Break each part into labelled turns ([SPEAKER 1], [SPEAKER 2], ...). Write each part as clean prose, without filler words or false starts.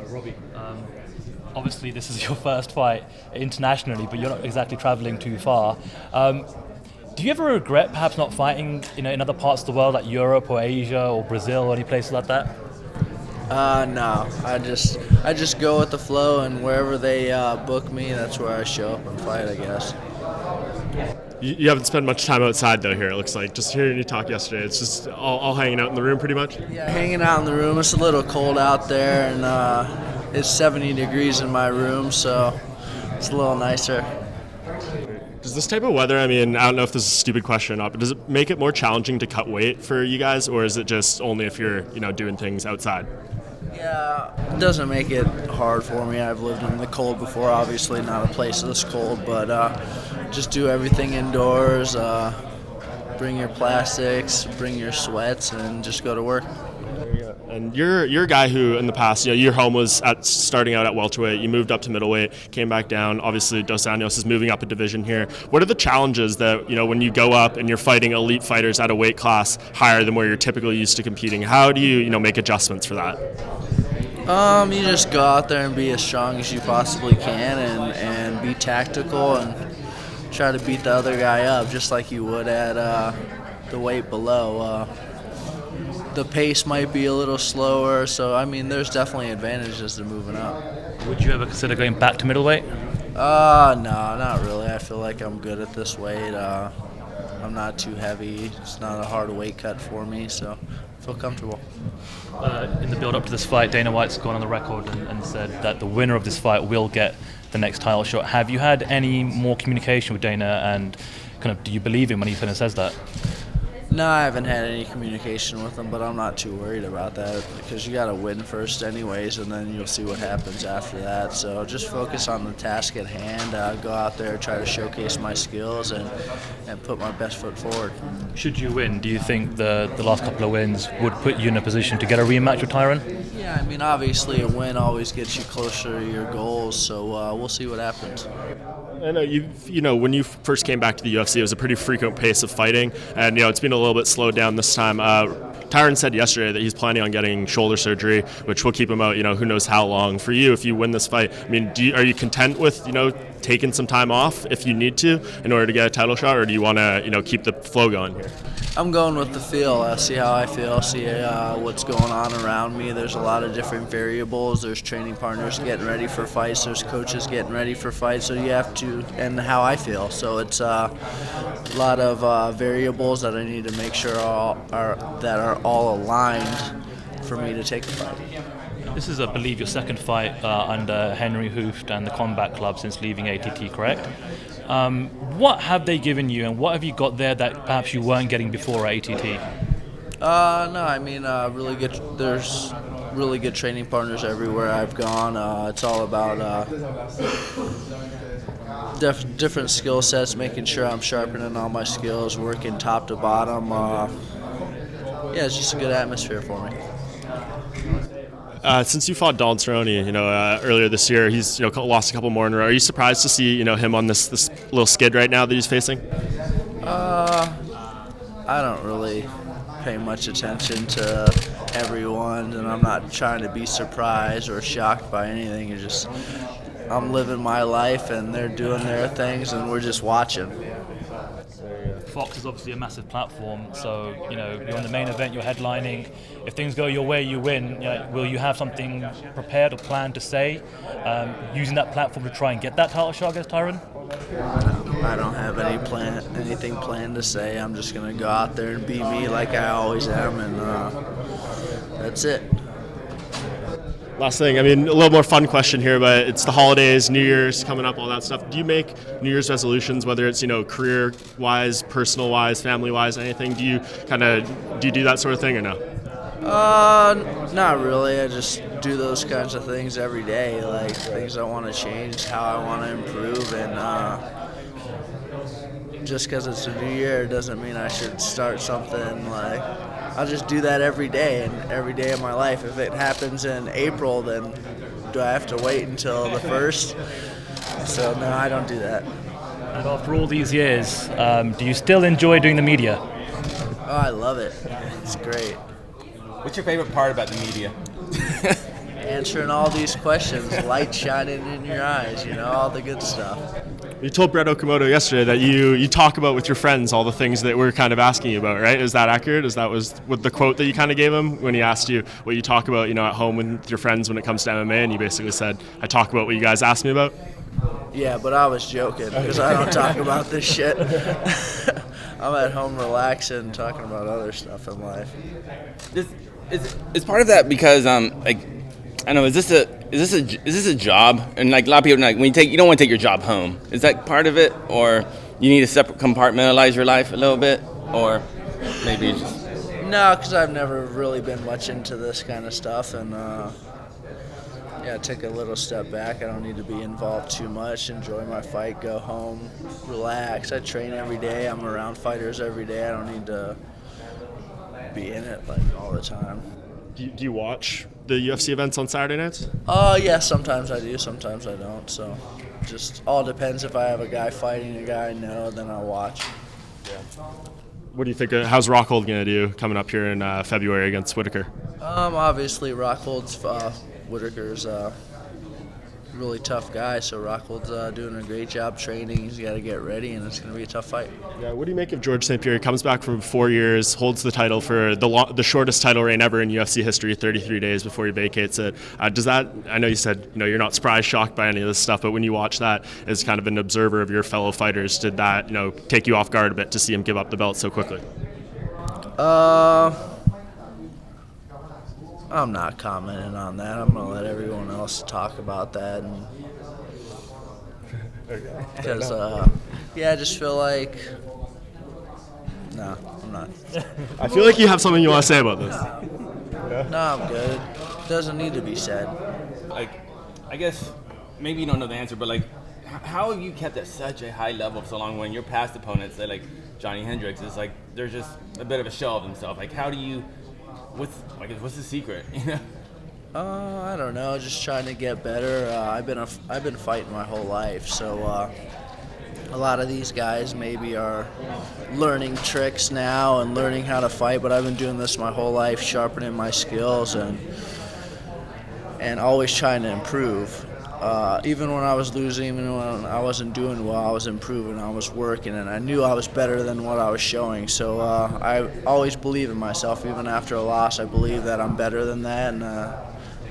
[SPEAKER 1] Robbie, obviously this is your first fight internationally, but you're not exactly traveling too far. Do you ever regret perhaps not fighting, in other parts of the world like Europe or Asia or Brazil or any places like that?
[SPEAKER 2] No. I just go with the flow, and wherever they book me, that's where I show up and fight, I guess.
[SPEAKER 3] You haven't spent much time outside though here, it looks like. Just hearing you talk yesterday, it's just all hanging out in the room pretty much?
[SPEAKER 2] Yeah, hanging out in the room. It's a little cold out there, and it's 70 degrees in my room, so it's a little nicer.
[SPEAKER 3] Does this type of weather, I don't know if this is a stupid question or not, but does it make it more challenging to cut weight for you guys, or is it just only if you're, doing things outside?
[SPEAKER 2] Yeah, it doesn't make it hard for me. I've lived in the cold before, obviously not a place this cold, but just do everything indoors, bring your plastics, bring your sweats, and just go to work.
[SPEAKER 3] And you're a guy who, in the past, your home was starting out at welterweight. You moved up to middleweight, came back down. Obviously, Dos Anjos is moving up a division here. What are the challenges that when you go up and you're fighting elite fighters at a weight class higher than where you're typically used to competing? How do you make adjustments for that?
[SPEAKER 2] You just go out there and be as strong as you possibly can, and be tactical and try to beat the other guy up just like you would at the weight below. The pace might be a little slower, so there's definitely advantages to moving up.
[SPEAKER 1] Would you ever consider going back to middleweight?
[SPEAKER 2] No, not really. I feel like I'm good at this weight. I'm not too heavy. It's not a hard weight cut for me, so I feel comfortable.
[SPEAKER 1] In the build-up to this fight, Dana White's gone on the record and said that the winner of this fight will get the next title shot. Have you had any more communication with Dana, and do you believe him when he says that?
[SPEAKER 2] No, I haven't had any communication with him, but I'm not too worried about that because you got to win first anyways, and then you'll see what happens after that. So just focus on the task at hand, go out there, try to showcase my skills, and put my best foot forward.
[SPEAKER 1] Should you win, do you think the last couple of wins would put you in a position to get a rematch with Tyron?
[SPEAKER 2] Yeah, obviously a win always gets you closer to your goals, so we'll see what happens.
[SPEAKER 3] I know when you first came back to the UFC, it was a pretty frequent pace of fighting, and it's been a little bit slowed down this time. Tyron said yesterday that he's planning on getting shoulder surgery, which will keep him out, who knows how long. For you, if you win this fight, are you content with, taking some time off if you need to in order to get a title shot, or do you want to, keep the flow going here?
[SPEAKER 2] I'm going with the feel. See how I feel, see what's going on around me. There's a lot of different variables. There's training partners getting ready for fights. There's coaches getting ready for fights. So you have to, and how I feel. So it's a lot of variables that I need to make sure are all aligned for me to take the fight.
[SPEAKER 1] This is, I believe, your second fight under Henry Hooft and the Combat Club since leaving ATT, correct? What have they given you, and what have you got there that perhaps you weren't getting before at ATT?
[SPEAKER 2] Really good. There's really good training partners everywhere I've gone. It's all about different skill sets, making sure I'm sharpening all my skills, working top to bottom. It's just a good atmosphere for me.
[SPEAKER 3] Since you fought Donald Cerrone, earlier this year, he's lost a couple more in a row. Are you surprised to see him on this little skid right now that he's facing?
[SPEAKER 2] I don't really pay much attention to everyone, and I'm not trying to be surprised or shocked by anything. It's just I'm living my life, and they're doing their things, and we're just watching.
[SPEAKER 1] Fox is obviously a massive platform, so you're in the main event, you're headlining. If things go your way, you win. Will you have something prepared or planned to say, using that platform to try and get that title shot against Tyron?
[SPEAKER 2] I don't have anything planned to say. I'm just gonna go out there and be me like I always am, and that's it.
[SPEAKER 3] Last thing, a little more fun question here, but it's the holidays, New Year's coming up, all that stuff. Do you make New Year's resolutions, whether it's career-wise, personal-wise, family-wise, anything? Do you do that sort of thing or no?
[SPEAKER 2] Not really. I just do those kinds of things every day, like things I want to change, how I want to improve, and just because it's a new year doesn't mean I should start something like. I'll just do that every day and every day of my life. If it happens in April, then do I have to wait until the 1st? So no, I don't do that.
[SPEAKER 1] And after all these years, do you still enjoy doing the media?
[SPEAKER 2] Oh, I love it. It's great.
[SPEAKER 4] What's your favorite part about the media?
[SPEAKER 2] answering all these questions, light shining in your eyes, all the good stuff.
[SPEAKER 3] You told Brett Okamoto yesterday that you talk about with your friends all the things that we're kind of asking you about, right? Is that accurate? Was with the quote that you kind of gave him when he asked you what you talk about, at home with your friends when it comes to MMA, and you basically said, I talk about what you guys asked me about?
[SPEAKER 2] Yeah, but I was joking because I don't talk about this shit. I'm at home relaxing, talking about other stuff in life.
[SPEAKER 4] Is part of that because I don't know, is this a job? And like a lot of people when you don't want to take your job home. Is that part of it, or you need to compartmentalize your life a little bit, or maybe it's just
[SPEAKER 2] no, because I've never really been much into this kind of stuff, and take a little step back. I don't need to be involved too much. Enjoy my fight, go home, relax. I train every day. I'm around fighters every day. I don't need to be in it all the time.
[SPEAKER 3] Do you watch the UFC events on Saturday nights?
[SPEAKER 2] Yeah, sometimes I do, sometimes I don't. So just all depends. If I have a guy fighting a guy I know, then I'll watch.
[SPEAKER 3] Yeah. What do you think? How's Rockhold going to do coming up here in February against Whitaker?
[SPEAKER 2] Obviously, Rockhold's Whitaker's a really tough guy, so Rockhold's doing a great job training. He's got to get ready, and it's going to be a tough fight. Yeah,
[SPEAKER 3] what do you make of George St. Pierre? He comes back from 4 years, holds the title for the shortest title reign ever in UFC history, 33 days before he vacates it. Does that? I know you said you're not surprised, shocked by any of this stuff, but when you watch that as kind of an observer of your fellow fighters, did that take you off guard a bit to see him give up the belt so quickly?
[SPEAKER 2] I'm not commenting on that. I'm going to let everyone else talk about that. Because, I just feel like... No, I'm not.
[SPEAKER 3] I feel like you have something you want to say about this.
[SPEAKER 2] No, I'm good. It doesn't need to be said.
[SPEAKER 4] I guess maybe you don't know the answer, but how have you kept at such a high level for so long when your past opponents, say Johnny Hendricks, is they're just a bit of a shell of themselves? How do you... What's the secret?
[SPEAKER 2] I don't know. Just trying to get better. I've been fighting my whole life, so a lot of these guys maybe are learning tricks now and learning how to fight. But I've been doing this my whole life, sharpening my skills and always trying to improve. Even when I was losing, even when I wasn't doing well, I was improving, I was working, and I knew I was better than what I was showing. So I always believe in myself. Even after a loss, I believe that I'm better than that and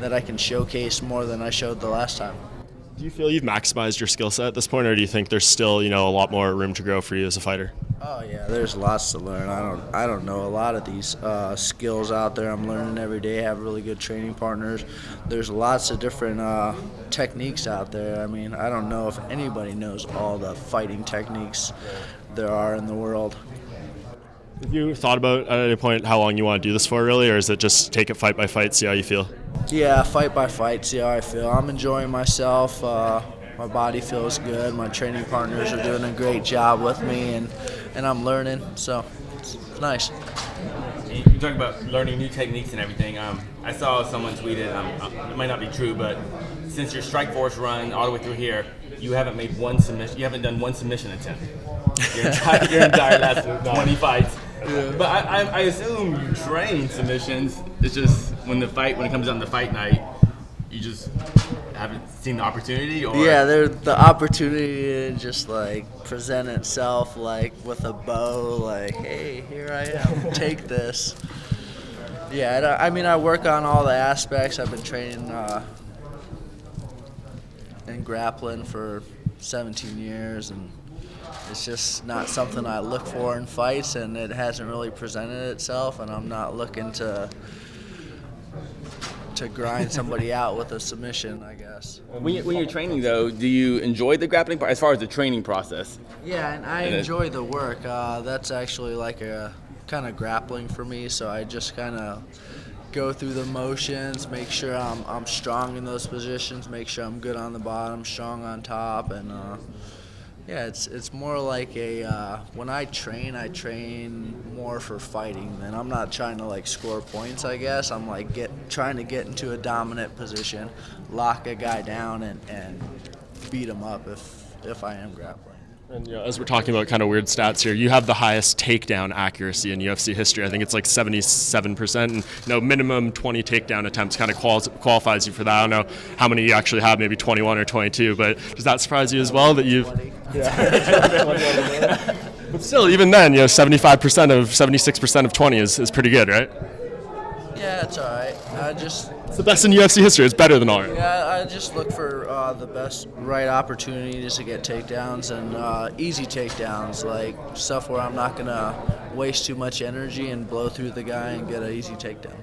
[SPEAKER 2] that I can showcase more than I showed the last time.
[SPEAKER 3] Do you feel you've maximized your skill set at this point, or do you think there's still a lot more room to grow for you as a fighter?
[SPEAKER 2] Oh yeah, there's lots to learn. I don't know a lot of these skills out there. I'm learning every day. I have really good training partners. There's lots of different techniques out there. I mean, I don't know if anybody knows all the fighting techniques there are in the world.
[SPEAKER 3] Have you thought about at any point how long you want to do this for, really, or is it just take it fight by fight, see how you feel?
[SPEAKER 2] Yeah, fight by fight, see how I feel. I'm enjoying myself. My body feels good. My training partners are doing a great job with me, and I'm learning, so it's nice.
[SPEAKER 4] You're talking about learning new techniques and everything. I saw someone tweeted, it might not be true, but since your Strike Force run all the way through here, you haven't made one submission. You haven't done one submission attempt. Your entire last 20 fights. Yeah. But I assume you train submissions. It's just when it comes down to fight night, you just haven't seen the opportunity, or
[SPEAKER 2] yeah, the opportunity to just present itself with a bow, hey, here I am, take this. Yeah, I work on all the aspects. I've been training in grappling for 17 years, and it's just not something I look for in fights, and it hasn't really presented itself, and I'm not looking to grind somebody out with a submission, I guess.
[SPEAKER 4] When you're training, though, do you enjoy the grappling part as far as the training process?
[SPEAKER 2] Yeah, and I enjoy the work. That's actually a kind of grappling for me, so I just kind of go through the motions, make sure I'm strong in those positions, make sure I'm good on the bottom, strong on top, and yeah, it's more like when I train more for fighting. Then I'm not trying to score points, I guess. I'm trying to get into a dominant position, lock a guy down, and beat him up if I am grappling.
[SPEAKER 3] And as we're talking about kind of weird stats here, you have the highest takedown accuracy in UFC history. I think it's like 77%. And minimum 20 takedown attempts kind of qualifies you for that. I don't know how many you actually have, maybe 21 or 22. But does that surprise you as well that you've? Yeah. But still, even then, 76% of 20 is pretty good, right?
[SPEAKER 2] Yeah, it's all right.
[SPEAKER 3] It's the best in UFC history. It's better than all.
[SPEAKER 2] Yeah, I just look for the best right opportunities to get takedowns and easy takedowns, like stuff where I'm not going to waste too much energy and blow through the guy and get an easy takedown.